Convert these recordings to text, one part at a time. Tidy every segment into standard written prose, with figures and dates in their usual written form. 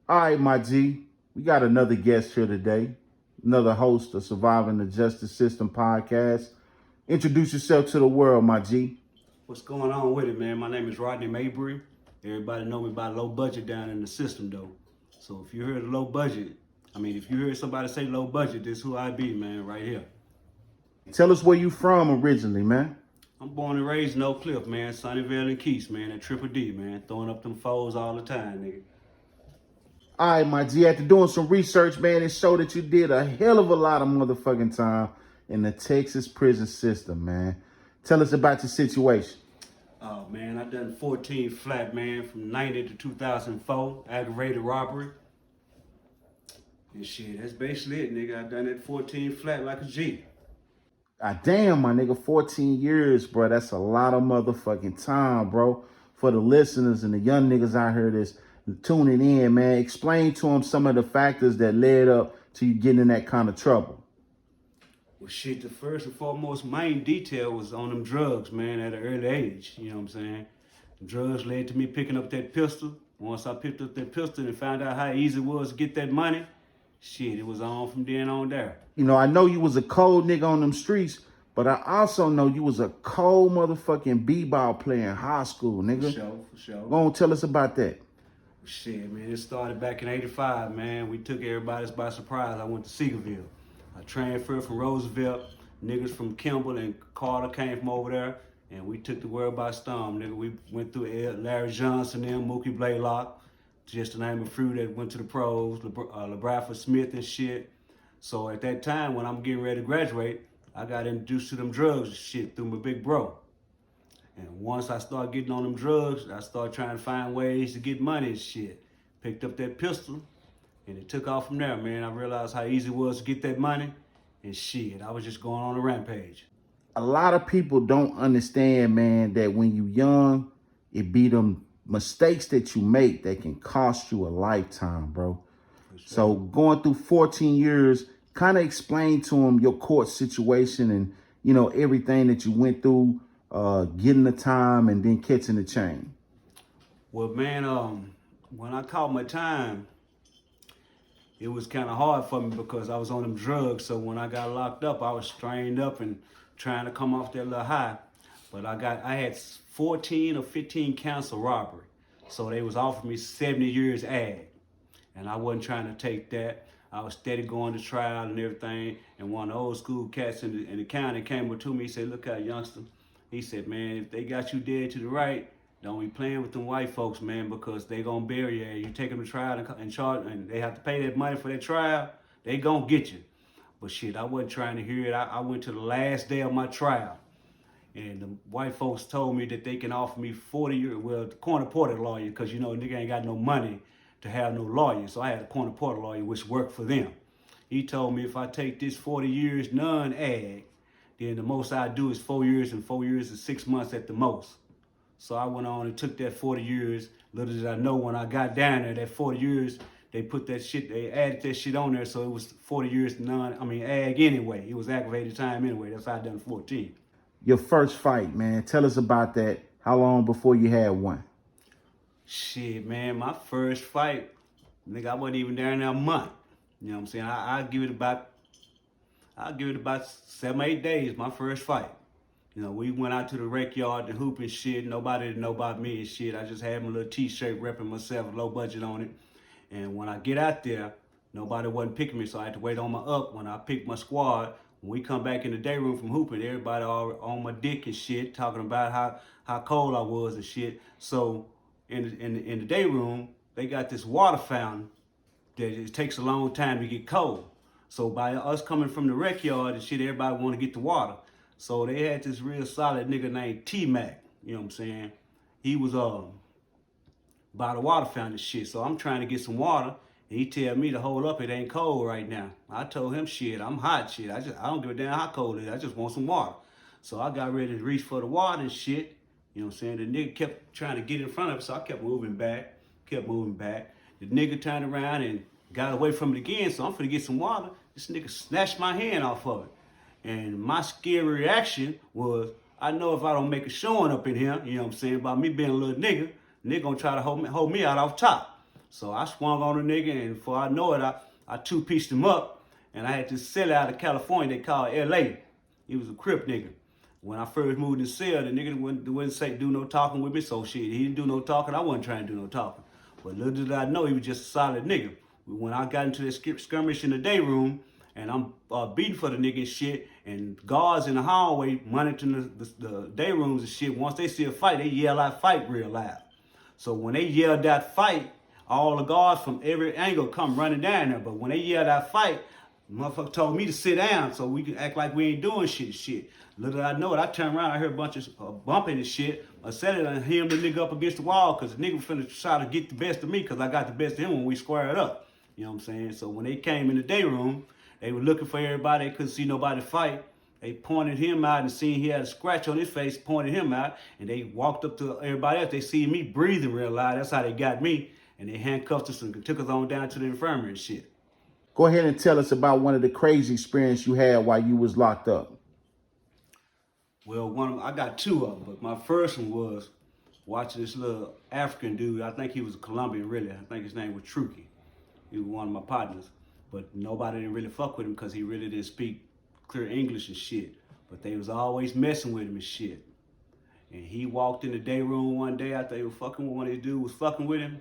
All right, my G, we got another guest here today, another host of Surviving the Justice System podcast. Introduce yourself to the world, my G. What's going on with it, man? My name is Rodney Mabry. Everybody know me by low budget down in the system, though. So if you heard low budget, if you heard somebody say low budget, this is who I be, man, right here. Tell us where you from originally, man. I'm born and raised in Oak Cliff, man, Sunnyvale and Keys, man, at Triple D, man, throwing up them foes all the time, nigga. All right, my G, after doing some research, man, it showed that you did a hell of a lot of motherfucking time in the Texas prison system, man. Tell us about your situation. Oh, man, I done 14 flat, man, from 90 to 2004, aggravated robbery. And shit, that's basically it, nigga. I done that 14 flat like a G. God damn, my nigga, 14 years, bro. That's a lot of motherfucking time, bro. For the listeners and the young niggas out here that's tuning in, man, explain to them some of the factors that led up to you getting in that kind of trouble. Well, shit, the first and foremost main detail was on them drugs, man, at an early age. You know what I'm saying? Drugs led to me picking up that pistol. Once I picked up that pistol and found out how easy it was to get that money, shit, it was on from then on there. You know, I know you was a cold nigga on them streets, but I also know you was a cold motherfucking b-ball player in high school, nigga. For sure. Go on, tell us about that. Shit, man, it started back in 85, man. We took everybody by surprise. I went to Seagoville. I transferred from Roosevelt. Niggas from Kimball and Carter came from over there, and we took the world by storm, nigga. We went through Larry Johnson and Mookie Blaylock, just to name a few that went to the pros, LeBradford Smith and shit. So at that time, when I'm getting ready to graduate, I got introduced to them drugs and shit through my big bro. And once I started getting on them drugs, I started trying to find ways to get money and shit. Picked up that pistol, and it took off from there, man. I realized how easy it was to get that money, and shit, I was just going on a rampage. A lot of people don't understand, man, that when you young, it be them mistakes that you make that can cost you a lifetime, bro. Sure. So going through 14 years, kind of explain to them your court situation and, you know, everything that you went through, getting the time and then catching the chain. Well, man, when I caught my time, it was kind of hard for me because I was on them drugs. So when I got locked up, I was strained up and trying to come off that little high. But I had 14 or 15 counts of robbery. So they was offering me 70 years ag. And I wasn't trying to take that. I was steady going to trial and everything. And one of the old school cats in the county came up to me. He said, "Look out, youngster." He said, "Man, if they got you dead to the right, don't be playing with them white folks, man, because they gonna bury you. You take them to trial and charge, and they have to pay that money for that trial. They gonna get you." But shit, I wasn't trying to hear it. I went to the last day of my trial, and the white folks told me that they can offer me 40 years. Well, the corner porter lawyer, because you know nigga ain't got no money to have no lawyer, so I had a corner porter lawyer which worked for them. He told me if I take this 40 years non-ag, then the most I do is 4 years, and 4 years is 6 months at the most. So I went on and took that 40 years. Little did I know when I got down there, that 40 years, they put that shit, they added that shit on there, so it was 40 years ag anyway. It was aggravated time anyway. That's how I done 14. Your first fight, man. Tell us about that. How long before you had one? Shit, man, my first fight, nigga, I wasn't even there in a month. You know what I'm saying? I'll give it about 7 or 8 days, my first fight. You know, we went out to the rec yard and hoop and shit. Nobody didn't know about me and shit. I just had my little t-shirt repping myself, low budget on it. And when I get out there, nobody wasn't picking me, so I had to wait on my up. When I picked my squad, when we come back in the day room from hooping, everybody all on my dick and shit, talking about how cold I was and shit. So in the day room, they got this water fountain that it takes a long time to get cold. So by us coming from the rec yard and shit, everybody want to get the water. So they had this real solid nigga named T-Mac, you know what I'm saying? He was by the water fountain and shit. So I'm trying to get some water, and he tell me to hold up, it ain't cold right now. I told him, shit, I'm hot, shit. I don't give a damn how cold it is, I just want some water. So I got ready to reach for the water and shit, you know what I'm saying? The nigga kept trying to get in front of it, so I kept moving back. The nigga turned around and got away from it again, so I'm finna get some water. This nigga snatched my hand off of it. And my scary reaction was, I know if I don't make a showing up in here, you know what I'm saying, about me being a little nigga gonna try to hold me out off top. So I swung on the nigga, and before I know it, I two-pieced him up, and I had this cell out of California they called L.A. He was a Crip nigga. When I first moved in the cell, the nigga wouldn't say do no talking with me, so shit, he didn't do no talking. I wasn't trying to do no talking. But little did I know he was just a solid nigga. When I got into this skirmish in the day room, and I'm beating for the nigga and shit, and guards in the hallway monitoring the day rooms and shit, once they see a fight, they yell out fight real loud. So when they yelled that fight, all the guards from every angle come running down there. But when they yelled that fight, motherfucker told me to sit down so we can act like we ain't doing shit. Little did I know it, I turned around, I heard a bunch of bumping and shit. I said it and hit the nigga up against the wall because the nigga was finna try to get the best of me because I got the best of him when we squared up. You know what I'm saying? So when they came in the day room, they were looking for everybody. They couldn't see nobody fight. They pointed him out and seen he had a scratch on his face, pointed him out, and they walked up to everybody else. They see me breathing real loud. That's how they got me. And they handcuffed us and took us on down to the infirmary and shit. Go ahead and tell us about one of the crazy experiences you had while you was locked up. Well, I got two of them, but my first one was watching this little African dude. I think he was a Colombian, really. I think his name was Truki. He was one of my partners. But nobody didn't really fuck with him because he really didn't speak clear English and shit. But they was always messing with him and shit. And he walked in the day room one day after they were fucking with one of these dudes was fucking with him.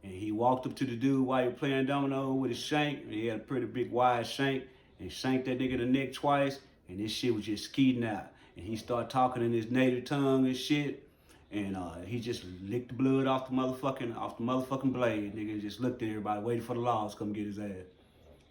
And he walked up to the dude while he was playing domino with his shank. And he had a pretty big wide shank. And shanked that nigga in the neck twice. And this shit was just skeeting out. And he started talking in his native tongue and shit. And he just licked the blood off the motherfucking blade. Nigga just looked at everybody, waiting for the laws to come get his ass.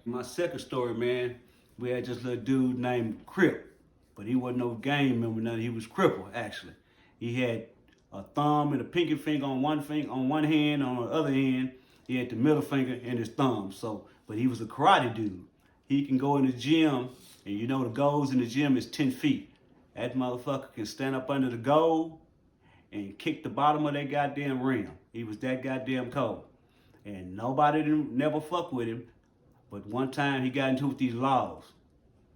My second story, man, we had this little dude named Crip. But he wasn't no gang member, nothing. He was crippled, actually. He had a thumb and a pinky finger on one hand. On the other hand, he had the middle finger and his thumb. So, but he was a karate dude. He can go in the gym, and you know the goals in the gym is 10 feet. That motherfucker can stand up under the goal and kick the bottom of that goddamn rim. He was that goddamn cold. And nobody never fuck with him. But one time he got into with these laws,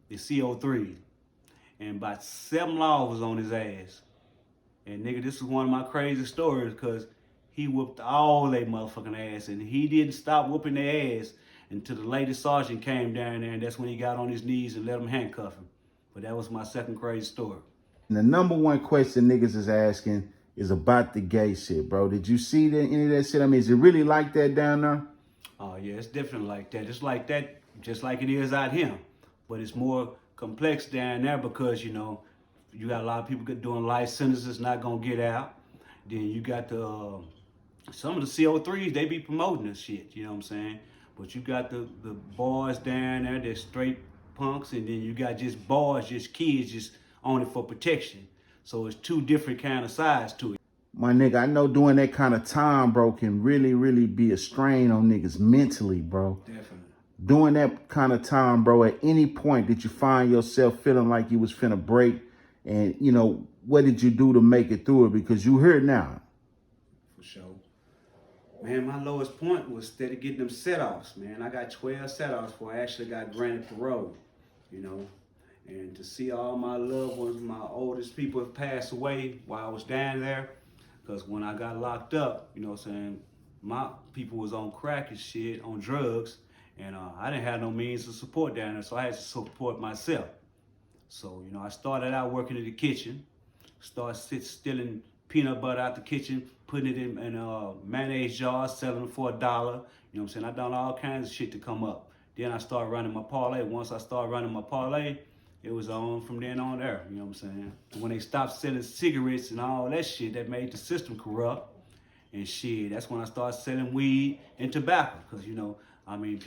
the CO3. And about 7 laws was on his ass. And nigga, this is one of my crazy stories because he whooped all they motherfucking ass. And he didn't stop whooping their ass until the latest sergeant came down there, and that's when he got on his knees and let him handcuff him. But that was my second crazy story. And the number one question niggas is asking is about the gay shit, bro. Did you see any of that shit? I mean, is it really like that down there? Oh yeah, it's definitely like that. It's like that, just like it is out here. But it's more complex down there because, you know, you got a lot of people doing life sentences not gonna get out. Then you got some of the CO3s, they be promoting this shit, you know what I'm saying? But you got the boys down there, they're straight punks, and then you got just boys, just kids, just on it for protection. So it's two different kind of sides to it. My nigga, I know doing that kind of time, bro, can really, really be a strain on niggas mentally, bro. Definitely. Doing that kind of time, bro, at any point did you find yourself feeling like you was finna break? And, you know, what did you do to make it through it? Because you here now. For sure. Man, my lowest point was steady getting them set-offs, man. I got 12 set-offs before I actually got granted parole, you know. And to see all my loved ones, my oldest people have passed away while I was down there. Because when I got locked up, you know what I'm saying, my people was on crack and shit, on drugs. And I didn't have no means of support down there, so I had to support myself. So, you know, I started out working in the kitchen, started stealing peanut butter out the kitchen, putting it in mayonnaise jars, selling them for $1. You know what I'm saying? I done all kinds of shit to come up. Then I started running my parlay. Once I started running my parlay, it was on from then on there. You know what I'm saying? And when they stopped selling cigarettes and all that shit, that made the system corrupt. And shit, that's when I started selling weed and tobacco. Because, you know, I mean,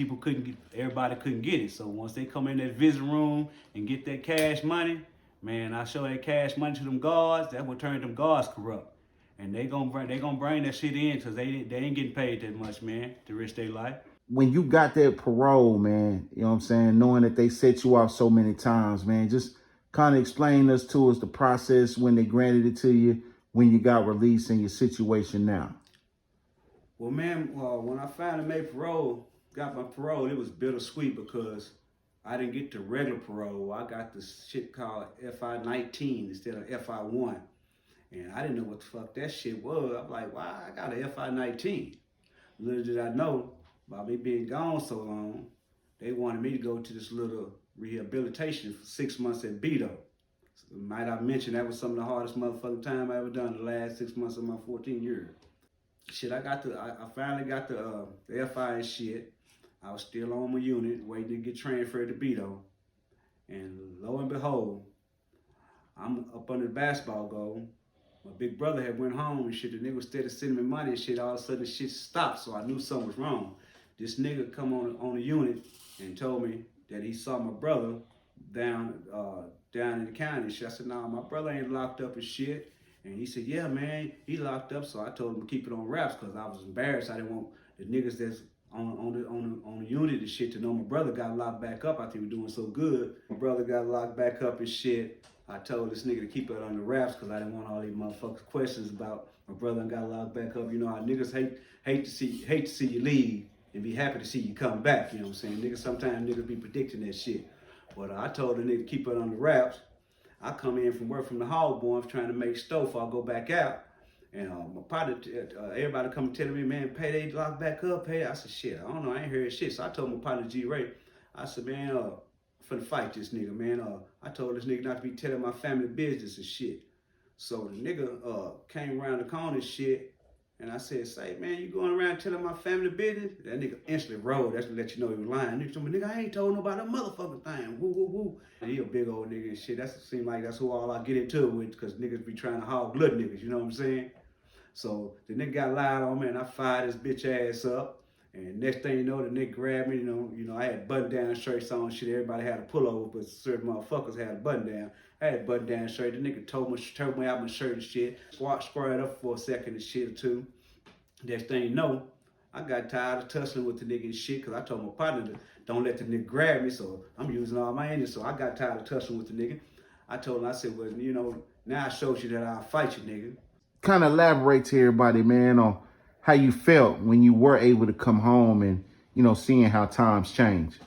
everybody couldn't get it. So once they come in that visiting room and get that cash money, man, I show that cash money to them guards. That's what turned them guards corrupt. And they gonna bring that shit in because they ain't getting paid that much, man, to risk their life. When you got that parole, man, you know what I'm saying, knowing that they set you off so many times, man, just kind of explain us to us the process when they granted it to you, when you got released, and your situation now. Well, man, when I finally got my parole, it was bittersweet because I didn't get the regular parole. I got this shit called FI-19 instead of FI-1. And I didn't know what the fuck that shit was. I'm like, why I got an FI-19? Little did I know, by me being gone so long, they wanted me to go to this little rehabilitation for 6 months at Beto. So, might I mention that was some of the hardest motherfucking time I ever done the last 6 months of my 14 years. Shit, I finally got the FI and shit. I was still on my unit, waiting to get transferred to Beto. And lo and behold, I'm up under the basketball goal. My big brother had went home and shit. The nigga was steady sending me money and shit. All of a sudden, the shit stopped, so I knew something was wrong. This nigga come on the unit and told me that he saw my brother down in the county and shit. I said, nah, my brother ain't locked up and shit. And he said, yeah, man, he locked up. So I told him to keep it on wraps because I was embarrassed. I didn't want the niggas that's on the unit and shit to know my brother got locked back up after he was doing so good. My brother got locked back up and shit. I told this nigga to keep it under wraps because I didn't want all these motherfuckers questions about my brother got locked back up. You know how niggas hate to see you leave and be happy to see you come back. You know what I'm saying? Niggas sometimes niggas be predicting that shit. But I told the nigga to keep it under wraps. I come in from work from the hall, boy, I'm trying to make stove before I go back out. And my partner, everybody come telling me, man, Payday locked back up, Payday. I said, shit, I don't know, I ain't heard shit. So I told my partner G Ray, I said, man, finna fight this nigga, man. I told this nigga not to be telling my family business and shit. So the nigga came around the corner and shit, and I said, say, man, you going around telling my family business? That nigga instantly rolled. That's to let you know he was lying. Nigga told me, nigga, I ain't told nobody a motherfucking thing. Woo, woo, woo. And he a big old nigga and shit. That seem like that's who all I get into it with, because niggas be trying to hog blood niggas, you know what I'm saying? So the nigga got lied on me, and I fired his bitch ass up. And next thing you know, the nigga grabbed me. You know, I had button down shirts on, shit. Everybody had a pullover, but certain motherfuckers had a button down. I had a button down shirt. The nigga tore me out my shirt and shit. Squared up for a second and shit or two. Next thing you know, I got tired of tussling with the nigga and shit, because I told my partner to don't let the nigga grab me. So I'm using all my energy. So I got tired of tussling with the nigga. I told him, I said, well, you know, now I showed you that I'll fight you, nigga. Kind of elaborate to everybody, man, on how you felt when you were able to come home and, seeing how times change.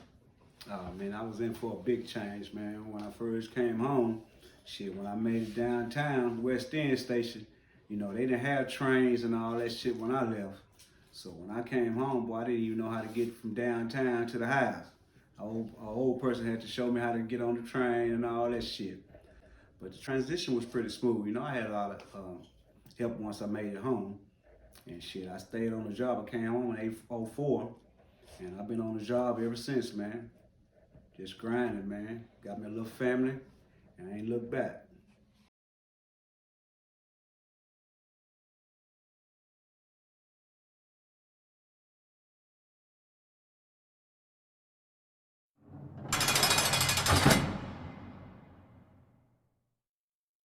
Man, I was in for a big change, man. When I first came home, shit, when I made it downtown, West End Station, they didn't have trains and all that shit when I left. So when I came home, boy, I didn't even know how to get from downtown to the house. An old person had to show me how to get on the train and all that shit. But the transition was pretty smooth. I had a lot of help once I made it home. And shit, I stayed on the job. I came home in 04, and I've been on the job ever since, man. Just grinding, man. Got me a little family, and I ain't looked back.